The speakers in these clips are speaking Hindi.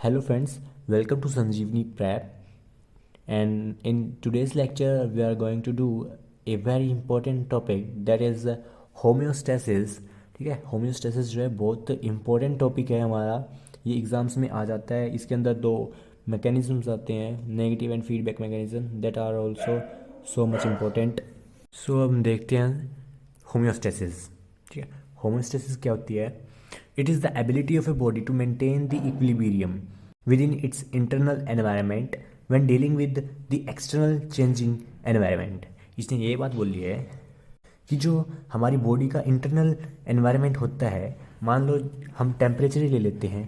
Hello friends, welcome to Sanjeevani Prep, and in today's lecture we are going to do a very important topic that is homeostasis. ठीक है, homeostasis जो है बहुत important topic है हमारा। ये एग्ज़ाम्स में आ जाता है। इसके अंदर दो mechanisms आते हैं, negative and feedback mechanism, that are also so much important. So हम देखते हैं homeostasis। ठीक है, homeostasis क्या होती है? It is the ability of a body to maintain the equilibrium within its internal environment when dealing with the external changing environment. इसने ये बात बोली है कि जो हमारी बॉडी का इंटरनल एनवायरनमेंट होता है, मान लो हम टेम्परेचर ही ले लेते हैं।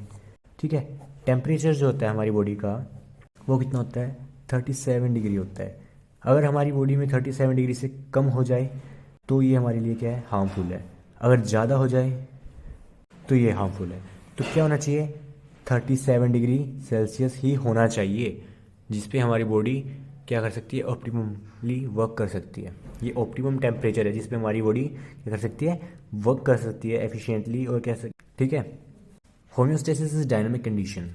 ठीक है, टेम्परेचर जो होता है हमारी बॉडी का वो कितना होता है? 37 डिग्री होता है। अगर हमारी बॉडी में 37 डिग्री से कम हो जाए तो ये हमारे लिए क्या है? हार्मफुल है। अगर ज़्यादा हो जाए तो ये हार्मफुल है। तो क्या होना चाहिए? 37 डिग्री सेल्सियस ही होना चाहिए, जिस पे हमारी बॉडी क्या कर सकती है? ऑप्टिममली वर्क कर सकती है। ये ऑप्टिमम टेम्परेचर है जिस पे हमारी बॉडी क्या कर सकती है? वर्क कर सकती है एफिशिएंटली और क्या ठीक है। Homeostasis is dynamic condition.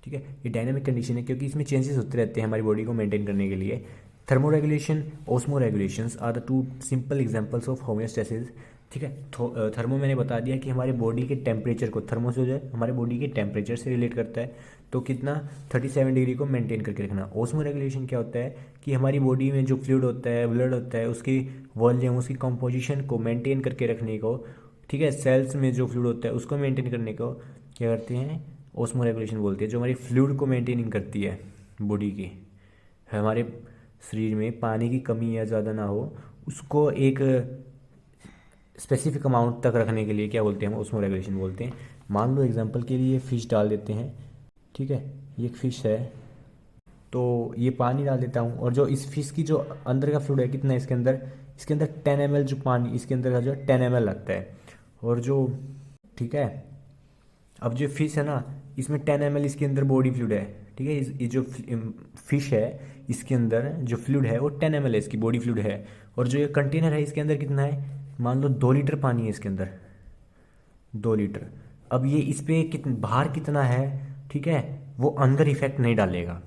ठीक है, ये डायनामिक कंडीशन है क्योंकि इसमें चेंजेस होते रहते हैं हमारी बॉडी को मेंटेन करने के लिए। Thermoregulation, osmoregulations are the two simple examples of homeostasis. ठीक है, थर्मो मैंने बता दिया कि हमारे बॉडी के टेम्परेचर को, थर्मो से जो है हमारे बॉडी के टेम्परेचर से रिलेट करता है, तो कितना? 37 डिग्री को मेंटेन करके रखना। ऑस्मो रेगुलेशन क्या होता है कि हमारी बॉडी में जो फ्लूइड होता है, ब्लड होता है, उसकी वॉल्यूम, उसकी कंपोजिशन को मेंटेन करके रखने को, ठीक है, सेल्स में जो फ्लूइड होता है उसको मेंटेन करने को क्या करते हैं? ऑस्मो रेगुलेशन बोलते हैं। जो हमारी फ्लूइड को मेंटेनिंग करती है बॉडी की, हमारे शरीर में पानी की कमी या ज़्यादा ना हो, उसको एक स्पेसिफिक अमाउंट तक रखने के लिए क्या बोलते हैं? हम ऑस्मो रेगुलेशन बोलते हैं। मान लो एग्जांपल के लिए फ़िश डाल देते हैं। ठीक है, ये एक फ़िश है तो ये पानी डाल देता हूँ, और जो इस फिश की जो अंदर का फ्लूइड है कितना है इसके अंदर? इसके अंदर 10 ml जो पानी इसके अंदर का जो 10 ml लगता है। और जो, ठीक है, अब जो फिश है ना, इसमें 10 ml इसके अंदर बॉडी फ्लूइड है। ठीक है, ये जो फिश है इसके अंदर जो फ्लूइड है वो 10 ml है, इसकी बॉडी फ्लूइड है। और जो ये कंटेनर है इसके अंदर कितना है? मान लो 2 लीटर पानी है इसके अंदर, 2 लीटर। अब ये इस पे बाहर कितना है, ठीक है, वो अंदर इफेक्ट नहीं डालेगा।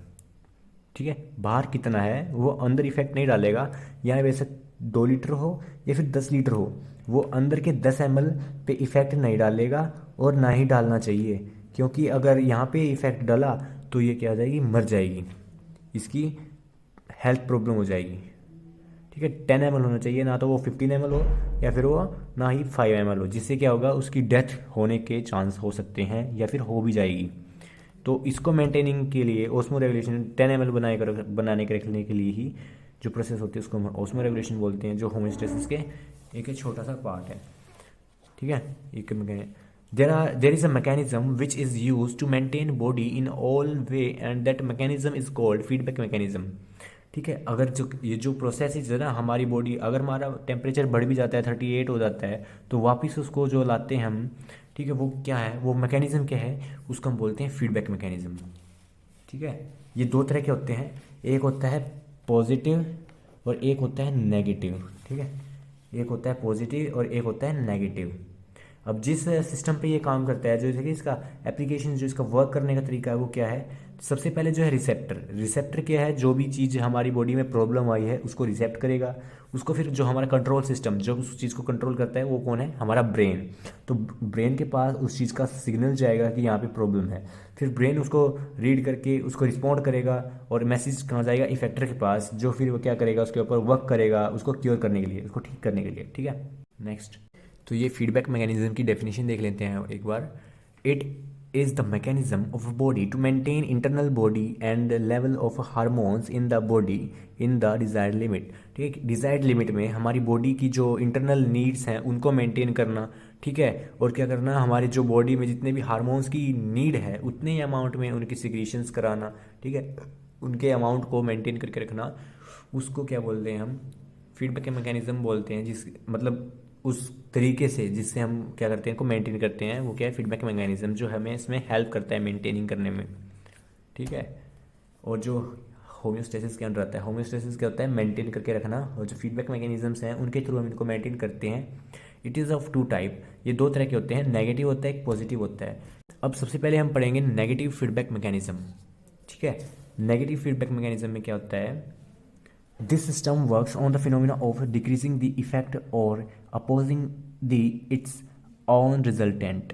ठीक है, बाहर कितना है वो अंदर इफेक्ट नहीं डालेगा। या वैसे 2 लीटर हो या फिर 10 लीटर हो, वो अंदर के 10 ml पे इफेक्ट नहीं डालेगा, और ना ही डालना चाहिए, क्योंकि अगर यहाँ पे इफेक्ट डाला तो ये क्या हो जाएगी? मर जाएगी, इसकी हेल्थ प्रॉब्लम हो जाएगी। ठीक है, 10 ml होना चाहिए, ना तो वो 15 ml हो या फिर वो ना ही 5 ml हो, जिससे क्या होगा? उसकी डेथ होने के चांस हो सकते हैं या फिर हो भी जाएगी। तो इसको मेंटेनिंग के लिए ऑस्मो रेगुलेशन 10 ml बनाने के रखने के लिए ही जो प्रोसेस होती है उसको हम ऑस्मो रेगुलेशन बोलते हैं, जो होम्योस्टेसिस के एक छोटा सा पार्ट है। ठीक है, एक there is a mechanism which is use to maintain body in all way, and that mechanism is called feedback mechanism. ठीक है, अगर जो ये जो प्रोसेस है ना, हमारी बॉडी अगर हमारा टेम्परेचर बढ़ भी जाता है, 38 हो जाता है, तो वापस उसको जो लाते हैं हम, ठीक है, वो क्या है? वो मैकेनिज्म क्या है? उसको हम बोलते हैं फीडबैक मैकेनिज्म। ठीक है, ये दो तरह के होते हैं, एक होता है पॉजिटिव और एक होता है नेगेटिव। ठीक है, एक होता है पॉजिटिव और एक होता है नेगेटिव। अब जिस सिस्टम पे ये काम करता है, जो जैसे कि इसका एप्लीकेशन, जो इसका वर्क करने का तरीका है वो क्या है? सबसे पहले जो है रिसेप्टर। रिसेप्टर क्या है? जो भी चीज़ हमारी बॉडी में प्रॉब्लम आई है उसको रिसेप्ट करेगा। उसको फिर जो हमारा कंट्रोल सिस्टम जो उस चीज़ को कंट्रोल करता है वो कौन है? हमारा ब्रेन। तो ब्रेन के पास उस चीज़ का सिग्नल जाएगा कि यहाँ पे प्रॉब्लम है। फिर ब्रेन उसको रीड करके उसको रिस्पॉन्ड करेगा, और मैसेज कहाँ जाएगा? इफेक्टर के पास, जो फिर वो क्या करेगा? उसके ऊपर वर्क करेगा, उसको क्योर करने के लिए, उसको ठीक करने के लिए। ठीक है, नेक्स्ट। तो ये फीडबैक मैकेनिज्म की डेफिनेशन देख लेते हैं एक बार। It is the mechanism of body to maintain internal body and level of hormones in the body in the desired limit. ठीक है, डिज़ायर्ड लिमिट में हमारी बॉडी की जो इंटरनल नीड्स हैं उनको मेंटेन करना। ठीक है, और क्या करना? हमारी जो बॉडी में जितने भी हार्मोन्स की नीड है उतने ही अमाउंट में उनकी सिक्रीशंस कराना। ठीक है, उनके अमाउंट को मेंटेन करके रखना, उसको क्या बोलते हैं हम? फीडबैक मैकेनिज्म बोलते हैं। जिस मतलब उस तरीके से जिससे हम क्या करते हैं, को मेंटेन करते हैं, वो क्या है? फीडबैक मैकेनिज्म, जो हमें इसमें हेल्प करता है मेंटेनिंग करने में। ठीक है, और जो होम्योस्टेसिस के अंदर आता है, होम्योस्टेसिस क्या होता है? मेंटेन करके रखना। और जो फीडबैक मैकेनिज्म्स हैं उनके थ्रू हम इनको मेंटेन करते हैं। It is of two type, ये दो तरह के होते हैं, नेगेटिव होता है एक पॉजिटिव होता है। अब सबसे पहले हम पढ़ेंगे नेगेटिव फीडबैक मैकेनिज्म, ठीक है। नेगेटिव फीडबैक मैकेनिज्म में क्या होता है, this system works on the phenomena of decreasing the effect और opposing the its on resultant.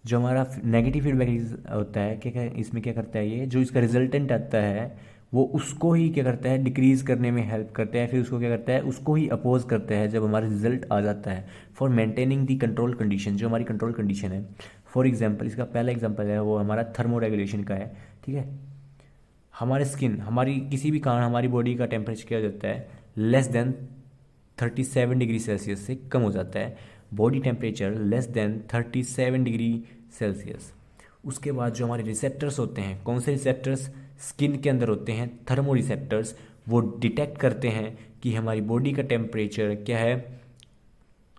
जो हमारा नेगेटिव फीडबैक होता है, क्या इसमें क्या करता है, ये जो इसका रिजल्टेंट आता है वो उसको ही क्या करता है, डिक्रीज करने में हेल्प करता है, फिर उसको क्या करता है, उसको ही अपोज करता है जब हमारा रिजल्ट आ जाता है, for maintaining the control condition, जो हमारी कंट्रोल कंडीशन है। फॉर एग्जांपल, इसका पहला एग्जांपल है वो हमारा थर्मो रेगुलेशन का है, ठीक है। हमारे स्किन, हमारी किसी भी कारण हमारी बॉडी का टेम्परेचर क्या हो जाता है, लेस देन 37 डिग्री सेल्सियस से कम हो जाता है, body temperature less than 37 degree Celsius. उसके बाद जो हमारे रिसेप्टर्स होते हैं, कौन से रिसेप्टर्स, स्किन के अंदर होते हैं थर्मो रिसेप्टर्स, वो डिटेक्ट करते हैं कि हमारी बॉडी का टेम्परेचर क्या है,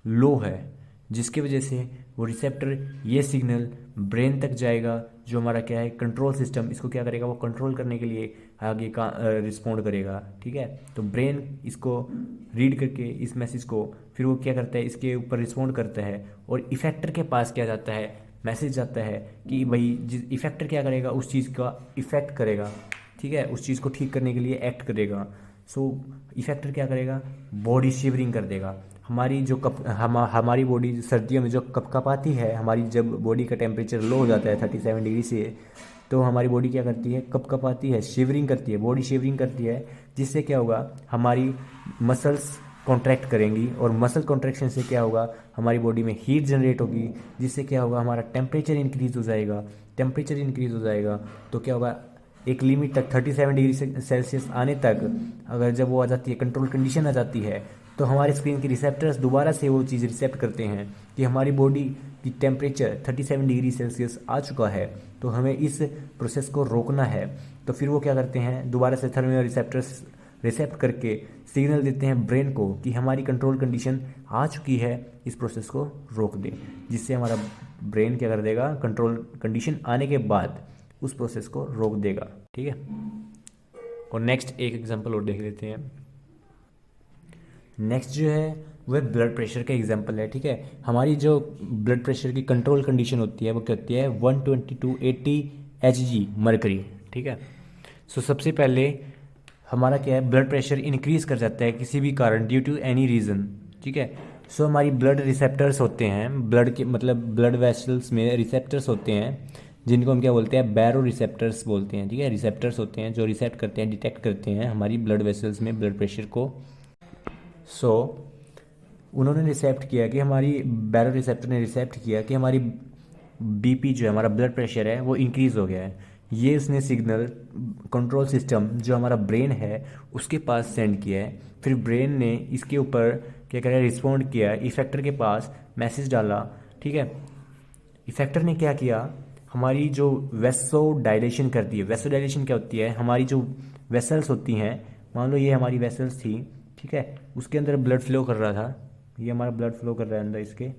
लो है, जिसकी वजह से वो रिसेप्टर ये सिग्नल ब्रेन तक जाएगा, जो हमारा क्या है कंट्रोल सिस्टम, इसको क्या करेगा, वो कंट्रोल करने के लिए आगे का रिस्पॉन्ड करेगा, ठीक है। तो ब्रेन इसको रीड करके इस मैसेज को फिर वो क्या करता है, इसके ऊपर रिस्पॉन्ड करता है और इफेक्टर के पास क्या जाता है, मैसेज जाता है कि भाई जिस इफेक्टर क्या करेगा, उस चीज़ का इफेक्ट करेगा, ठीक है, उस चीज़ को ठीक करने के लिए एक्ट करेगा। सो इफेक्टर क्या करेगा, बॉडी शिवरिंग कर देगा। हमारी जो हमारी बॉडी सर्दियों में जो कपकपाती है, हमारी जब बॉडी का टेम्परेचर लो हो जाता है 37 डिग्री से, तो हमारी बॉडी क्या करती है, कपकपाती है, शिवरिंग करती है, बॉडी शिवरिंग करती है, जिससे क्या होगा, हमारी मसल्स कॉन्ट्रैक्ट करेंगी और मसल कॉन्ट्रैक्शन से क्या होगा, हमारी बॉडी में हीट जनरेट होगी, जिससे क्या होगा, हमारा टेम्परेचर इंक्रीज हो जाएगा। टेम्परेचर इंक्रीज हो जाएगा तो क्या होगा, एक लिमिट तक 37 डिग्री सेल्सियस आने तक अगर जब वो आ जाती है, कंट्रोल कंडीशन आ जाती है, तो हमारे स्क्रीन के रिसेप्टर्स दोबारा से वो चीज़ रिसेप्ट करते हैं कि हमारी बॉडी की टेम्परेचर 37 डिग्री सेल्सियस आ चुका है, तो हमें इस प्रोसेस को रोकना है। तो फिर वो क्या करते हैं, दोबारा से थर्मल रिसेप्टर्स रिसेप्ट करके सिग्नल देते हैं ब्रेन को कि हमारी कंट्रोल कंडीशन आ चुकी है, इस प्रोसेस को रोक दे, जिससे हमारा ब्रेन क्या कर देगा, कंट्रोल कंडीशन आने के बाद उस प्रोसेस को रोक देगा, ठीक है। और नेक्स्ट एक एग्जांपल और देख लेते हैं। नेक्स्ट जो है वह ब्लड प्रेशर का एग्जांपल है, ठीक है। हमारी जो ब्लड प्रेशर की कंट्रोल कंडीशन होती है वो क्या होती है, 120 to 80 Hg मरकरी, ठीक है। सो सबसे पहले हमारा क्या है, ब्लड प्रेशर इंक्रीज कर जाता है किसी भी कारण, ड्यू टू एनी रीज़न, ठीक है। सो हमारी ब्लड रिसेप्टर्स होते हैं, ब्लड के मतलब ब्लड वेसल्स में रिसेप्टर्स होते हैं, जिनको हम क्या बोलते हैं, बैरो रिसेप्टर्स बोलते हैं, ठीक है। रिसेप्टर्स होते हैं जो रिसेप्ट करते हैं, डिटेक्ट करते हैं हमारी ब्लड वेसल्स में ब्लड प्रेशर को। सो उन्होंने रिसेप्ट किया कि हमारी बैरो रिसेप्टर ने रिसेप्ट किया कि हमारी बीपी जो है, हमारा ब्लड प्रेशर है, वो इंक्रीज़ हो गया है। ये उसने सिग्नल कंट्रोल सिस्टम जो हमारा ब्रेन है उसके पास सेंड किया है। फिर ब्रेन ने इसके ऊपर क्या करा, रिस्पॉन्ड किया, इफेक्टर के पास मैसेज डाला, ठीक है। इफेक्टर ने क्या किया, हमारी जो वेसो डायलेशन करती है, वेसो डायलेशन क्या होती है, हमारी जो वेसल्स होती हैं, मान लो ये हमारी वेसल्स थी, ठीक है, उसके अंदर ब्लड फ्लो कर रहा था, ये हमारा ब्लड फ्लो कर रहा है अंदर इसके,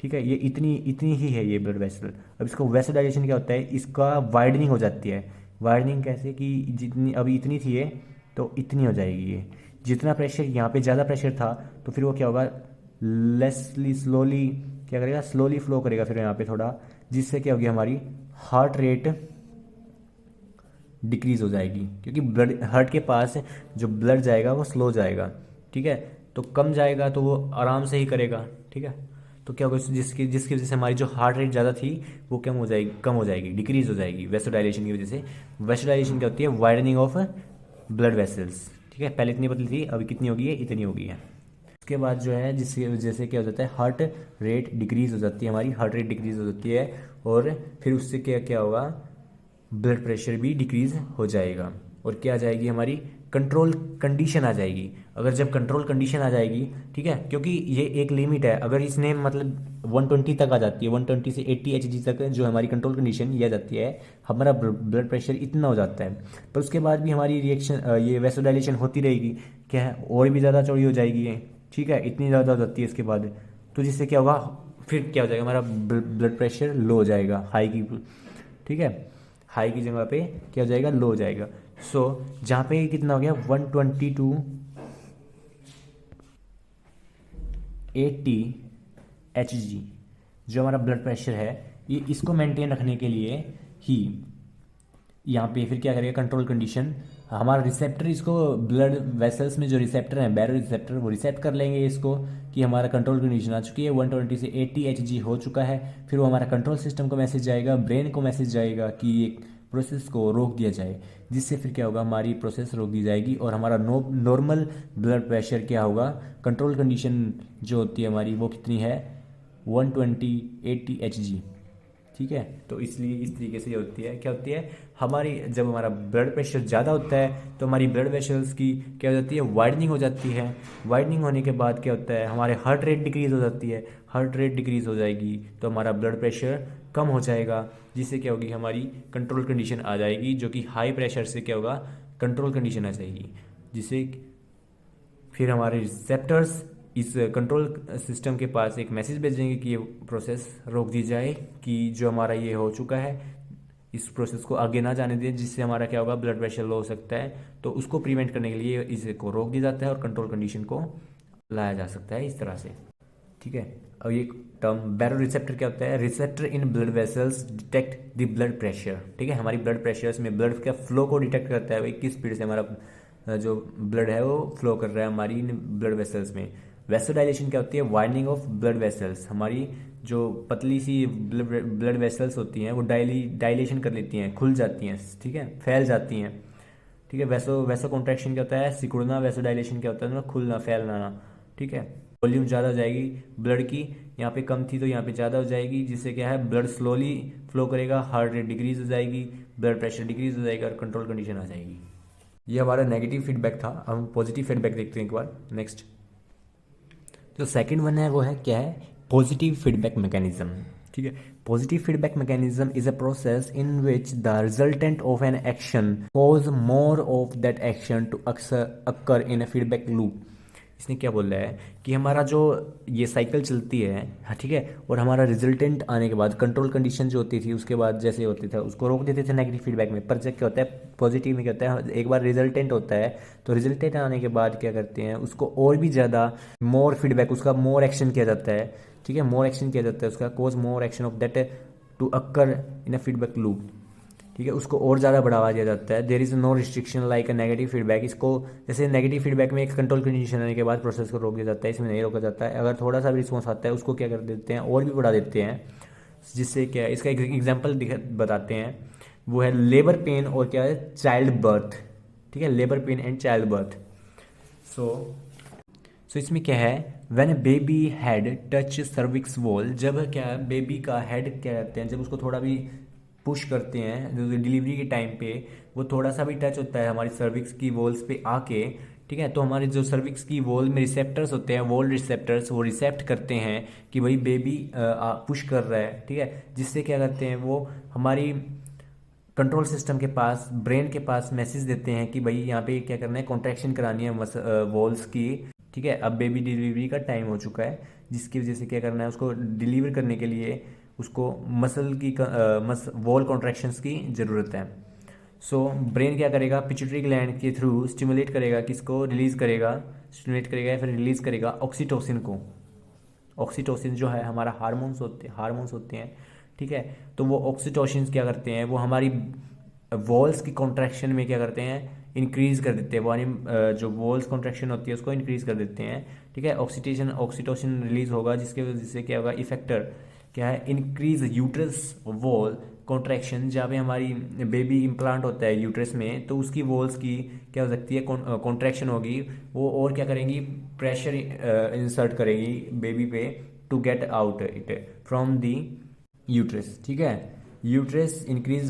ठीक है, ये इतनी इतनी ही है ये ब्लड वेसल। अब इसको वेसल डायलेशन क्या होता है, इसका वाइडनिंग हो जाती है। वाइडनिंग कैसे कि जितनी अभी इतनी थी ये, तो इतनी हो जाएगी ये। जितना प्रेशर यहाँ पे ज़्यादा प्रेशर था, तो फिर वो क्या होगा, लेसली स्लोली क्या करेगा, स्लोली फ्लो करेगा फिर यहाँ पे थोड़ा, जिससे क्या होगी, हमारी हार्ट रेट डिक्रीज हो जाएगी, क्योंकि ब्लड हार्ट के पास जो ब्लड जाएगा वो स्लो जाएगा, ठीक है। तो कम जाएगा तो वो आराम से ही करेगा, ठीक है। तो क्या होगा, जिसकी जिसकी वजह से हमारी जो हार्ट रेट ज़्यादा थी वो कम हो जाएगी, डिक्रीज हो जाएगी वेसोडाइलेशन की वजह से। वेसोडाइलेशन क्या होती है, वाइडनिंग ऑफ ब्लड वेसल्स, ठीक है। पहले इतनी पतली थी, अभी कितनी होगी है, इतनी होगी है। उसके बाद जो है जिसकी वजह से क्या हो जाता है, हार्ट रेट डिक्रीज हो जाती है, हमारी हार्ट रेट डिक्रीज हो जाती है, और फिर उससे क्या क्या होगा, ब्लड प्रेशर भी डिक्रीज हो जाएगा, और क्या आ जाएगी, हमारी कंट्रोल कंडीशन आ जाएगी। अगर जब कंट्रोल कंडीशन आ जाएगी, ठीक है, क्योंकि ये एक लिमिट है, अगर इसने मतलब 120 तक आ जाती है, 120 से 80 Hg तक जो हमारी कंट्रोल कंडीशन ये आ जाती है, हमारा ब्लड प्रेशर इतना हो जाता है, पर उसके बाद भी हमारी रिएक्शन ये वेसोडाइलेशन होती रहेगी, क्या है, और भी ज़्यादा चौड़ी हो जाएगी ये, ठीक है, इतनी ज़्यादा हो जाती है इसके बाद। तो जिससे क्या होगा, फिर क्या हो जाएगा, हमारा ब्लड प्रेशर लो हो जाएगा, हाई की, ठीक है, हाई की जगह पे क्या हो जाएगा, लो हो जाएगा। सो जहाँ पे कितना हो गया, 120 to 80 Hg, जो हमारा ब्लड प्रेशर है, ये इसको मेंटेन रखने के लिए ही यहाँ पे फिर क्या करेगा, कंट्रोल कंडीशन, हमारा रिसेप्टर इसको ब्लड वेसल्स में जो रिसेप्टर हैं, बैरो रिसेप्टर, वो रिसेप्ट कर लेंगे इसको कि हमारा कंट्रोल कंडीशन आ चुकी है, 120 से 80 Hg हो चुका है। फिर वो हमारा कंट्रोल सिस्टम को मैसेज जाएगा, ब्रेन को मैसेज जाएगा कि ये प्रोसेस को रोक दिया जाए, जिससे फिर क्या होगा, हमारी प्रोसेस रोक दी जाएगी और हमारा नॉर्मल ब्लड प्रेशर क्या होगा, कंट्रोल कंडीशन जो होती है हमारी वो कितनी है, 120/80 Hg। ठीक है, तो इसलिए इस तरीके से ये होती है, क्या होती है हमारी, जब हमारा ब्लड प्रेशर ज़्यादा होता है तो हमारी ब्लड वेसल्स की क्या हो जाती है, वाइडनिंग हो जाती है। वाइडनिंग होने के बाद क्या होता है, हमारे हार्ट रेट डिक्रीज़ हो जाती है। हार्ट रेट डिक्रीज़ हो जाएगी तो हमारा ब्लड प्रेशर कम हो जाएगा, जिससे क्या होगी, हमारी कंट्रोल कंडीशन आ जाएगी, जो कि हाई प्रेशर से क्या होगा, कंट्रोल कंडीशन आ जाएगी, जिससे फिर हमारे रिसेप्टर्स इस कंट्रोल सिस्टम के पास एक मैसेज भेजेंगे कि ये प्रोसेस रोक दी जाए, कि जो हमारा ये हो चुका है इस प्रोसेस को आगे ना जाने दें, जिससे हमारा क्या होगा, ब्लड प्रेशर लो हो सकता है। तो उसको प्रिवेंट करने के लिए इसको रोक दिया जाता है और कंट्रोल कंडीशन को लाया जा सकता है इस तरह से। ठीक है, अब ये टर्म बैरो रिसेप्टर क्या होता है, receptor in blood vessels detect the blood pressure. ठीक है, हमारी ब्लड प्रेशर में ब्लड का फ्लो को डिटेक्ट करता है, भाई किस स्पीड से हमारा जो ब्लड है वो फ्लो कर रहा है हमारी इन ब्लड वेसल्स में। वेसोडाइलेशन क्या होती है, वाइडनिंग ऑफ ब्लड वेसल्स, हमारी जो पतली सी ब्लड वेसल्स होती हैं वो डायलेशन कर लेती हैं, खुल जाती हैं, ठीक है, फैल जाती हैं। ठीक है, वैसो कॉन्ट्रैक्शन क्या होता है, सिकुड़ना, वेसोडाइलेशन क्या होता है, खुलना, फैलना। ठीक है, वॉल्यूम ज़्यादा हो जाएगी ब्लड की, यहाँ पे कम थी तो यहाँ पे ज़्यादा हो जाएगी, जिससे क्या है, ब्लड स्लोली फ्लो करेगा, हार्ट रेट डिक्रीज हो जाएगी, ब्लड प्रेशर डिक्रीज हो जाएगा और कंट्रोल कंडीशन आ जाएगी। ये हमारा नेगेटिव फीडबैक था। हम पॉजिटिव फीडबैक देखते हैं एक बार। नेक्स्ट जो सेकंड वन है वो है क्या है, पॉजिटिव फीडबैक मैकेनिज्म। ठीक है, positive feedback mechanism is a process in which the resultant of an action cause more of that action to occur in a feedback loop. इसने क्या बोल रहा है कि हमारा जो ये साइकिल चलती है, हाँ ठीक है, और हमारा रिजल्टेंट आने के बाद कंट्रोल कंडीशन जो होती थी उसके बाद जैसे होती था उसको रोक देते थे नेगेटिव फीडबैक में। पर जब क्या होता है पॉजिटिव में क्या होता है, एक बार रिजल्टेंट होता है तो रिजल्टेंट आने के बाद क्या करते हैं, उसको और भी ज़्यादा मोर फीडबैक, उसका मोर एक्शन किया जाता है। ठीक है, मोर एक्शन किया जाता है उसका, cause more action of that to occur in a feedback loop. ठीक है, उसको और ज़्यादा बढ़ावा दिया जाता है। There is no restriction like a negative feedback. इसको जैसे नेगेटिव फीडबैक में एक कंट्रोल कंडीशन आने के बाद प्रोसेस को रोक दिया जाता है, इसमें नहीं रोका जाता है। अगर थोड़ा सा भी रिस्पॉन्स आता है उसको क्या कर देते हैं, और भी बढ़ा देते हैं, जिससे क्या है, इसका एक एग्जाम्पल बताते हैं, वो है लेबर पेन और क्या है, चाइल्ड बर्थ। ठीक है, labour pain and child birth. So इसमें क्या है, when baby head touch cervix wall, जब क्या है बेबी का हेड क्या कहते हैं, जब उसको थोड़ा भी पुश करते हैं डिलीवरी के टाइम पे, वो थोड़ा सा भी टच होता है हमारी सर्विक्स की वॉल्स पे आके, ठीक है, तो हमारे जो सर्विक्स की वॉल में रिसेप्टर्स होते हैं, वॉल रिसेप्टर्स, वो रिसेप्ट करते हैं कि भाई बेबी पुश कर रहा है। ठीक है, जिससे क्या करते हैं, वो हमारी कंट्रोल सिस्टम के पास, ब्रेन के पास मैसेज देते हैं कि भाई यहाँ पे क्या करना है, कॉन्ट्रैक्शन करानी है वॉल्स की। ठीक है, अब बेबी डिलीवरी का टाइम हो चुका है, जिसकी वजह से क्या करना है, उसको डिलीवर करने के लिए उसको मसल की वॉल कॉन्ट्रैक्शंस की ज़रूरत है। सो ब्रेन क्या करेगा, पिट्यूटरी ग्लैंड के थ्रू स्टिमुलेट करेगा, किसको रिलीज़ करेगा, स्टिमुलेट करेगा या फिर रिलीज़ करेगा ऑक्सीटोसिन को। ऑक्सीटोसिन जो है हमारा हार्मोन्स होते हैं। ठीक है, तो वो ऑक्सीटोसिन क्या करते हैं, वो हमारी वॉल्स की कॉन्ट्रैक्शन में क्या करते हैं, इंक्रीज़ कर देते हैं, वो जो वॉल्स कॉन्ट्रैक्शन होती है उसको इंक्रीज़ कर देते हैं। ठीक है, ऑक्सीटोसिन रिलीज़ होगा, जिसके वजह से क्या होगा, इफेक्टर क्या है, इंक्रीज यूट्रस वॉल कॉन्ट्रैक्शन। जहाँ पे हमारी बेबी इम्प्लांट होता है यूट्रस में, तो उसकी वॉल्स की क्या हो सकती है, कॉन्ट्रैक्शन होगी, वो और क्या करेंगी, प्रेशर इंसर्ट करेगी बेबी पे to get out it from the uterus. ठीक है, uterus increase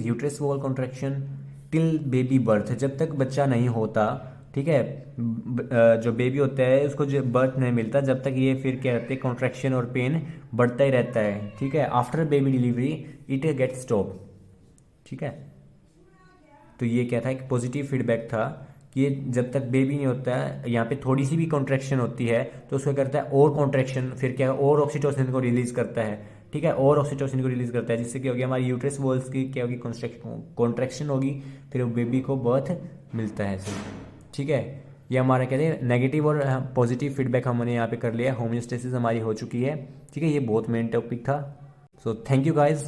uterus wall contraction till baby birth, जब तक बच्चा नहीं होता। ठीक है, जो बेबी होता है उसको जो बर्थ नहीं मिलता, जब तक ये फिर क्या रहते हैं, कॉन्ट्रैक्शन और पेन बढ़ता ही रहता है। ठीक है, after baby delivery it get stop. ठीक है, तो ये क्या था, एक पॉजिटिव फीडबैक था कि ये जब तक बेबी नहीं होता है, यहाँ पे थोड़ी सी भी कॉन्ट्रैक्शन होती है तो उसको करता है और कॉन्ट्रैक्शन, फिर क्या और ऑक्सीटोसिन को रिलीज करता है। ठीक है, और ऑक्सीटोसिन को रिलीज करता है, जिससे क्या होगी, हमारी यूट्रस वॉल्स की क्या होगी, कॉन्ट्रैक्शन होगी, फिर बेबी को बर्थ मिलता है। ठीक है, ये हमारा कहते हैं नेगेटिव और पॉजिटिव फीडबैक हमने यहाँ पे कर लिया। होम्योस्टेसिस हमारी हो चुकी है। ठीक है, ये बहुत मेन टॉपिक था। So thank you guys.